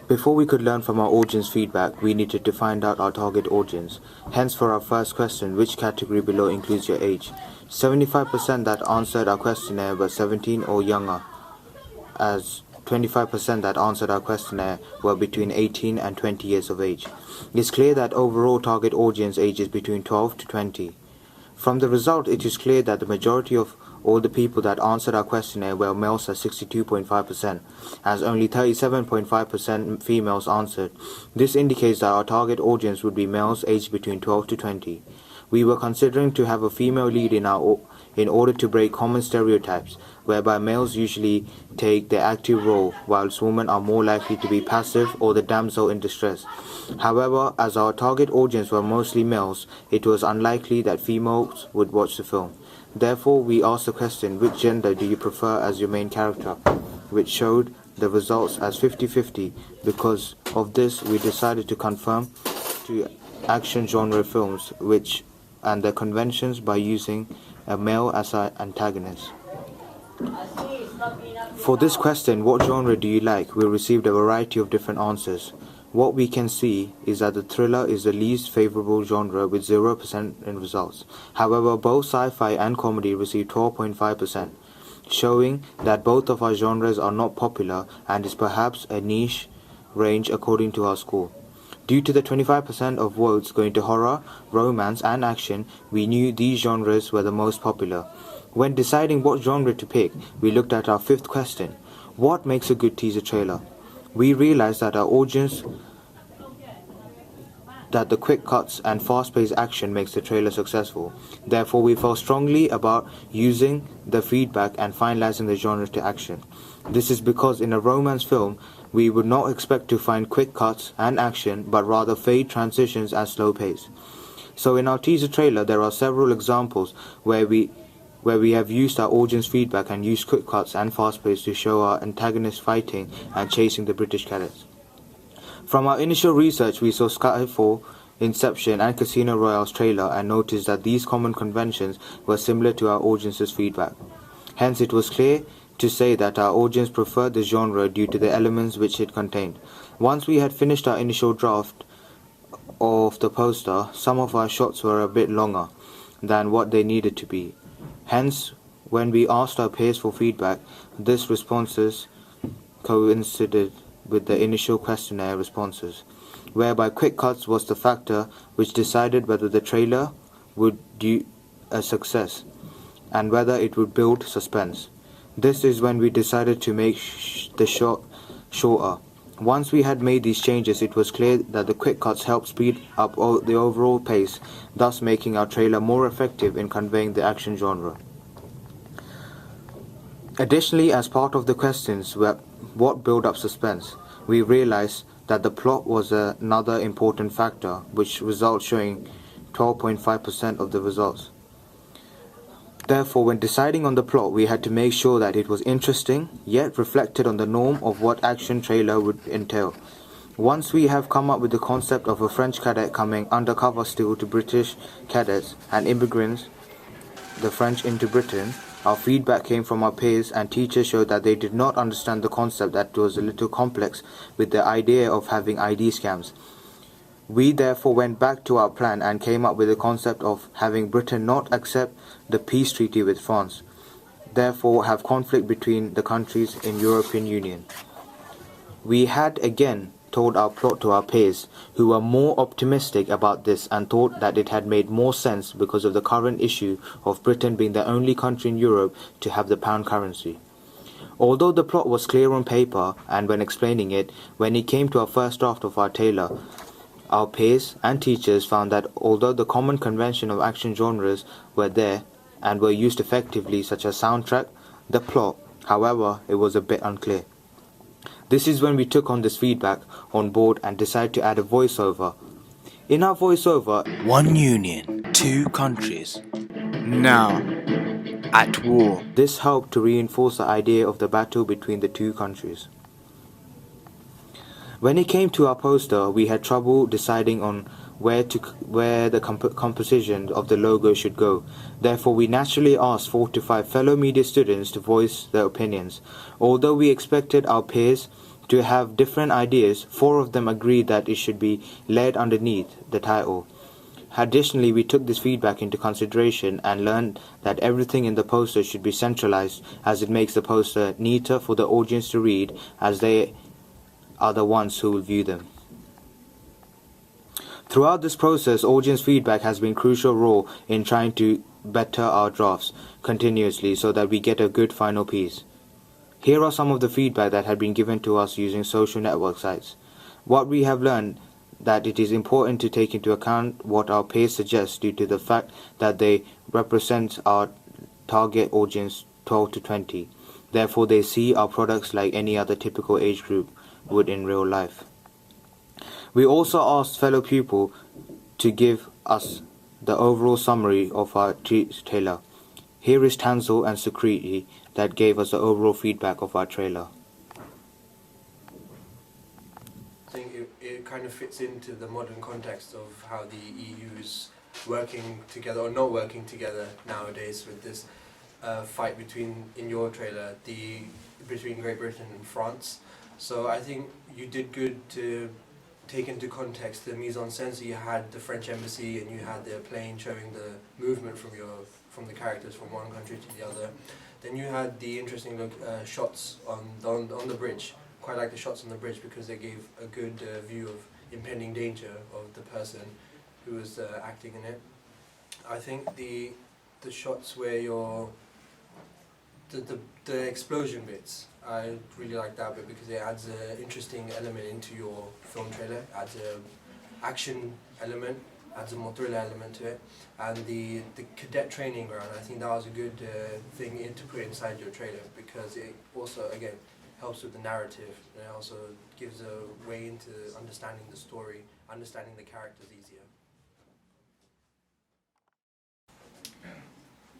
Before we could learn from our audience feedback, we needed to find out our target audience. Hence, for our first question, which category below includes your age? 75% that answered our questionnaire were 17 or younger, as 25% that answered our questionnaire were between 18 and 20 years of age. It's clear that overall target audience age is between 12 to 20. From the result, it is clear that the majority of all the people that answered our questionnaire were males at 62.5%, as only 37.5% females answered. This indicates that our target audience would be males aged between 12 to 20. We were considering to have a female lead in order to break common stereotypes, whereby males usually take the active role, whilst women are more likely to be passive or the damsel in distress. However, as our target audience were mostly males, it was unlikely that females would watch the film. Therefore, we asked the question, which gender do you prefer as your main character, which showed the results as 50-50. Because of this, we decided to conform to action genre films and their conventions by using a male as our antagonist. For this question, what genre do you like? We received a variety of different answers. What we can see is that the thriller is the least favorable genre with 0% in results. However, both sci-fi and comedy received 12.5%, showing that both of our genres are not popular and is perhaps a niche range according to our score. Due to the 25% of votes going to horror, romance and action, we knew these genres were the most popular. When deciding what genre to pick, we looked at our fifth question: what makes a good teaser trailer? We realized that our audience that the quick cuts and fast-paced action makes the trailer successful. Therefore, we felt strongly about using the feedback and finalizing the genre to action. This is because in a romance film, we would not expect to find quick cuts and action, but rather fade transitions and slow pace. So in our teaser trailer, there are several examples where we have used our audience feedback and used quick cuts and fast pace to show our antagonists fighting and chasing the British cadets. From our initial research, we saw Skyfall, Inception and Casino Royale's trailer and noticed that these common conventions were similar to our audience's feedback. Hence, it was clear to say that our audience preferred the genre due to the elements which it contained. Once we had finished our initial draft of the poster, some of our shots were a bit longer than what they needed to be. Hence, when we asked our peers for feedback, these responses coincided with the initial questionnaire responses, whereby quick cuts was the factor which decided whether the trailer would do a success and whether it would build suspense. This is when we decided to make the shot shorter. Once we had made these changes, it was clear that the quick cuts helped speed up the overall pace, thus making our trailer more effective in conveying the action genre. Additionally, as part of the questions were what build up suspense, we realized that the plot was another important factor, which results showing 12.5% of the results. Therefore, when deciding on the plot, we had to make sure that it was interesting, yet reflected on the norm of what action trailer would entail. Once we have come up with the concept of a French cadet coming undercover still to British cadets and immigrants, the French into Britain, our feedback came from our peers and teachers showed that they did not understand the concept, that was a little complex with the idea of having ID scams. We therefore went back to our plan and came up with the concept of having Britain not accept the peace treaty with France, therefore have conflict between the countries in European Union. We had again told our plot to our peers, who were more optimistic about this and thought that it had made more sense because of the current issue of Britain being the only country in Europe to have the pound currency. Although the plot was clear on paper and when explaining it, when it came to our first draft of our trailer, our peers and teachers found that although the common convention of action genres were there and were used effectively, such as soundtrack, the plot, however, it was a bit unclear. This is when we took on this feedback on board and decided to add a voiceover. In our voiceover, one union, two countries, now at war. This helped to reinforce the idea of the battle between the two countries. When it came to our poster, we had trouble deciding on where the composition of the logo should go. Therefore, we naturally asked 4 to 5 fellow media students to voice their opinions. Although we expected our peers to have different ideas, 4 of them agreed that it should be laid underneath the title. Additionally, we took this feedback into consideration and learned that everything in the poster should be centralized, as it makes the poster neater for the audience to read, as they are the ones who will view them. Throughout this process, audience feedback has been a crucial role in trying to better our drafts continuously so that we get a good final piece. Here are some of the feedback that had been given to us using social network sites. What we have learned that it is important to take into account what our peers suggest due to the fact that they represent our target audience 12 to 20. Therefore, they see our products like any other typical age group would in real life. We also asked fellow pupils to give us the overall summary of our trailer. Here is Tanzil and Sukriti that gave us the overall feedback of our trailer. I think it kind of fits into the modern context of how the EU is working together or not working together nowadays with this fight in your trailer, between Great Britain and France. So I think you did good to take into context the mise-en-scène. So you had the French embassy and you had the plane showing the movement from the characters from one country to the other. Then you had the interesting shots on the bridge. Quite like the shots on the bridge because they gave a good view of impending danger of the person who was acting in it. I think the shots where the explosion bits, I really like that bit because it adds an interesting element into your film trailer, adds an action element, adds a more thriller element to it, and the cadet training ground, I think that was a good thing to put inside your trailer because it also, again, helps with the narrative, and it also gives a way into understanding the story, understanding the characters easier.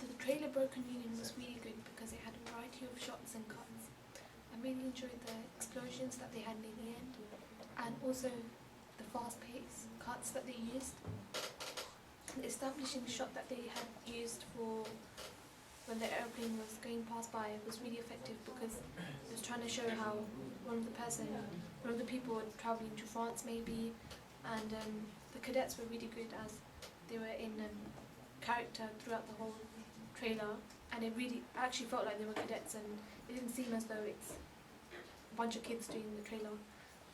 The trailer Broken Union was really good because it had a variety of shots and cuts. I really enjoyed the explosions that they had near the end, and also the fast-paced cuts that they used. The establishing shot that they had used for when the airplane was going past by was really effective because it was trying to show how one of the people were travelling to France maybe, and the cadets were really good as they were in character throughout the whole trailer, and it really actually felt like they were cadets, and it didn't seem as though it's a bunch of kids doing the trailer.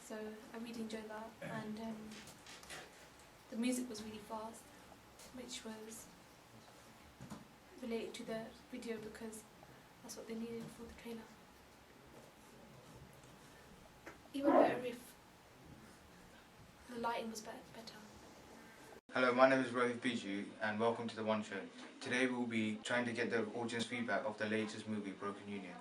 So I really enjoyed that, and the music was really fast, which was related to the video because that's what they needed for the trailer. Even better if the lighting was better. Hello, my name is Rohit Biju and welcome to The One Show. Today we'll be trying to get the audience feedback of the latest movie, Broken Union.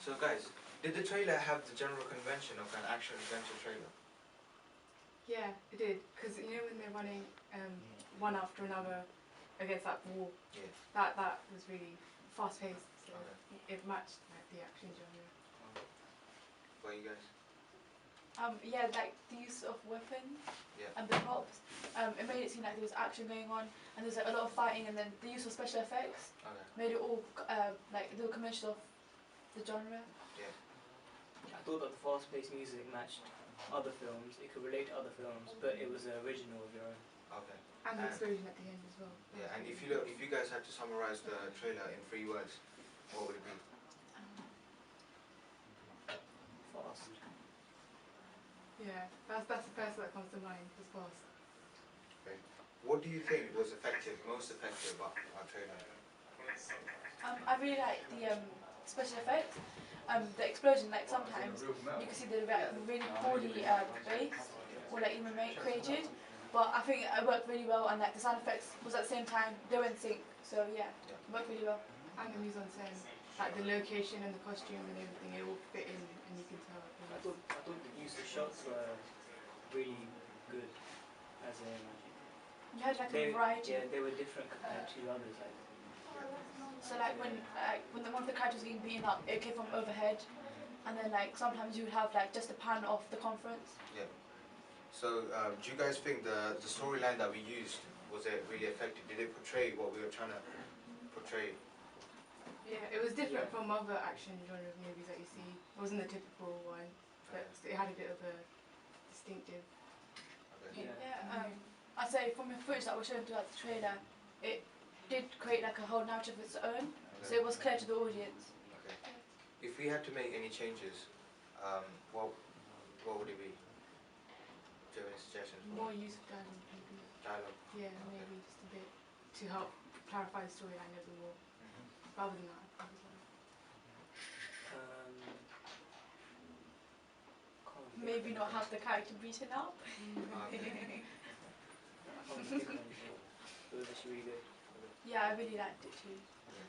So guys, did the trailer have the general convention of an action-adventure trailer? Yeah, it did. Because you know when they're running one after another against that wall, Yeah. that was really fast paced. So Okay. it matched like the action genre. What you guys? Yeah, like the use of weapons and the props. It made it seem like there was action going on, and there was like, a lot of fighting, and then the use of special effects made it all like the convention of the genre. Yeah. I thought that the fast-paced music matched other films. It could relate to other films, but it was an original of your own. Okay. And the explosion at the end as well. Yeah, and if you guys had to summarize the trailer in 3 words, what would it be? Fast. Yeah, that's the first that comes to mind. Was fast. Okay. What do you think was most effective about our trailer? I really like the special effects. The explosion, like sometimes you can see they're really poorly based or like even created, but I think it worked really well, and like the sound effects was at the same time, they were in sync, so yeah, it worked really well. And the mise-en-scène, like the location and the costume and everything, it all fit in, and you can tell. I thought the use of shots were really good, as in You had like a variety. Yeah, they were different compared to others. Like So like when one of the characters was getting beaten up, it came from overhead, and then like sometimes you would have like just a pan off the conference. Yeah. So do you guys think the storyline that we used, was it really effective? Did it portray what we were trying to portray? Yeah, it was different from other action genre movies that you see. It wasn't the typical one, but it had a bit of a distinctive. Okay. Yeah. I'd say from the footage that was shown throughout the trailer, it did create like a whole narrative of its own, so it was clear to the audience. Okay. If we had to make any changes, what would it be? Do you have any suggestions? More use of dialogue, maybe. Dialogue. Yeah, maybe just a bit to help clarify the storyline a bit more. Rather than that, I think Maybe not have the character beaten up. Okay. It was actually really good. Yeah, I really liked it too. Okay.